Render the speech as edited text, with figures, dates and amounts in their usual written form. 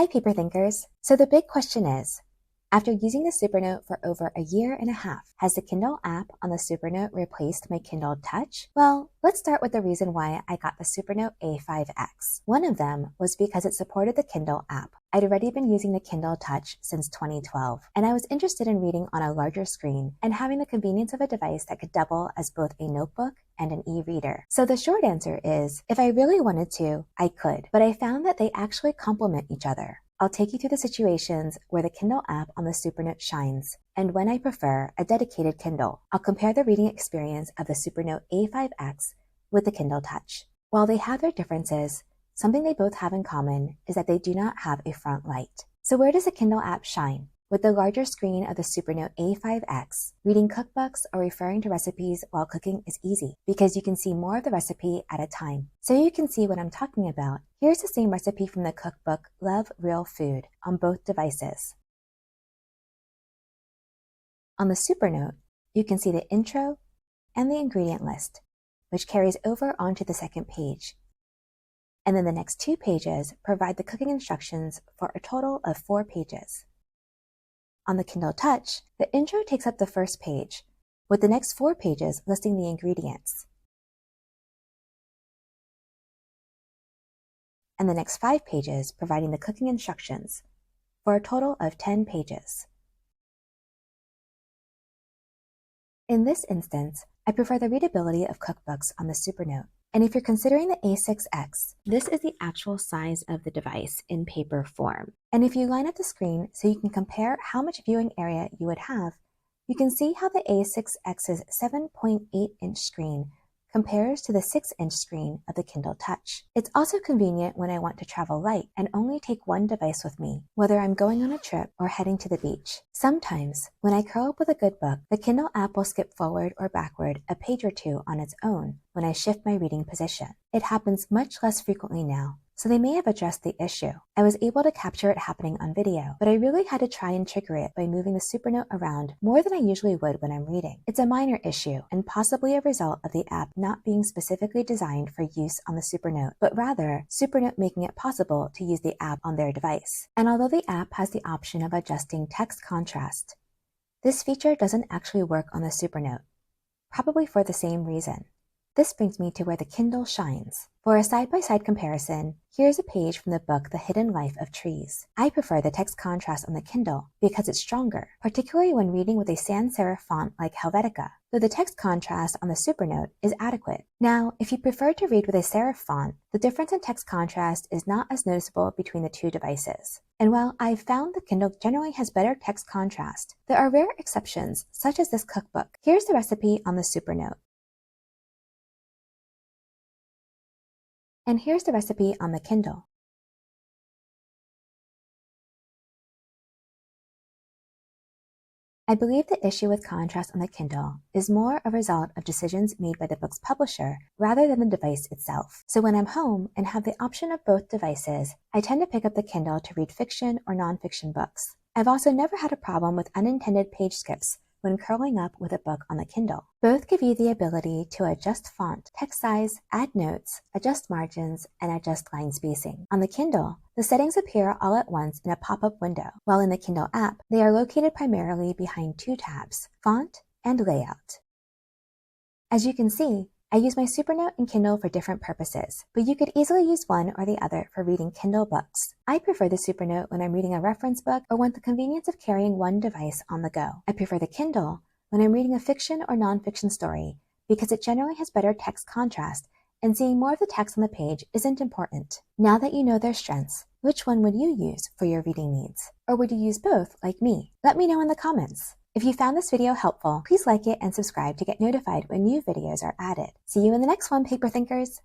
Hi, paper thinkers. So the big question is, after using the Supernote for over a year and a half, has the Kindle app on the Supernote replaced my Kindle Touch? Well, let's start with the reason why I got the Supernote A5X. One of them was because it supported the Kindle app. I'd already been using the Kindle Touch since 2012, and I was interested in reading on a larger screen and having the convenience of a device that could double as both a notebook and an e-reader. So the short answer is, if I really wanted to, I could, but I found that they actually complement each other. I'll take you through the situations where the Kindle app on the Supernote shines, and when I prefer a dedicated Kindle. I'll compare the reading experience of the Supernote A5X with the Kindle Touch. While they have their differences, something they both have in common is that they do not have a front light. So where does the Kindle app shine? With the larger screen of the Supernote A5X, reading cookbooks or referring to recipes while cooking is easy because you can see more of the recipe at a time. So you can see what I'm talking about. Here's the same recipe from the cookbook Love Real Food on both devices. On the Supernote, you can see the intro and the ingredient list, which carries over onto the second page. And then the next 2 pages provide the cooking instructions for a total of 4 pages. On the Kindle Touch, the intro takes up the first page, with the next 4 pages listing the ingredients, and the next 5 pages providing the cooking instructions, for a total of 10 pages. In this instance, I prefer the readability of cookbooks on the Supernote. And if you're considering the A6X, this is the actual size of the device in paper form. And if you line up the screen so you can compare how much viewing area you would have, you can see how the A6X's 7.8-inch screen compares to the 6-inch screen of the Kindle Touch. It's also convenient when I want to travel light and only take one device with me, whether I'm going on a trip or heading to the beach. Sometimes, when I curl up with a good book, the Kindle app will skip forward or backward a page or 2 on its own when I shift my reading position. It happens much less frequently now, so they may have addressed the issue. I was able to capture it happening on video, but I really had to try and trigger it by moving the Supernote around more than I usually would when I'm reading. It's a minor issue, and possibly a result of the app not being specifically designed for use on the Supernote, but rather Supernote making it possible to use the app on their device. And although the app has the option of adjusting text contrast, this feature doesn't actually work on the Supernote, probably for the same reason. This brings me to where the Kindle shines. For a side-by-side comparison, here's a page from the book The Hidden Life of Trees. I prefer the text contrast on the Kindle because it's stronger, particularly when reading with a sans serif font like Helvetica, though the text contrast on the Supernote is adequate. Now, if you prefer to read with a serif font, the difference in text contrast is not as noticeable between the 2 devices. And while I've found the Kindle generally has better text contrast, there are rare exceptions, such as this cookbook. Here's the recipe on the Supernote. And here's the recipe on the Kindle. I believe the issue with contrast on the Kindle is more a result of decisions made by the book's publisher rather than the device itself. So when I'm home and have the option of both devices, I tend to pick up the Kindle to read fiction or nonfiction books. I've also never had a problem with unintended page skips when curling up with a book on the Kindle. Both give you the ability to adjust font, text size, add notes, adjust margins, and adjust line spacing. On the Kindle, the settings appear all at once in a pop-up window, while in the Kindle app, they are located primarily behind 2 tabs, Font and Layout. As you can see, I use my Supernote and Kindle for different purposes, but you could easily use one or the other for reading Kindle books. I prefer the Supernote when I'm reading a reference book or want the convenience of carrying one device on the go. I prefer the Kindle when I'm reading a fiction or nonfiction story because it generally has better text contrast and seeing more of the text on the page isn't important. Now that you know their strengths, which one would you use for your reading needs? Or would you use both like me? Let me know in the comments. If you found this video helpful, please like it and subscribe to get notified when new videos are added. See you in the next one, paper thinkers!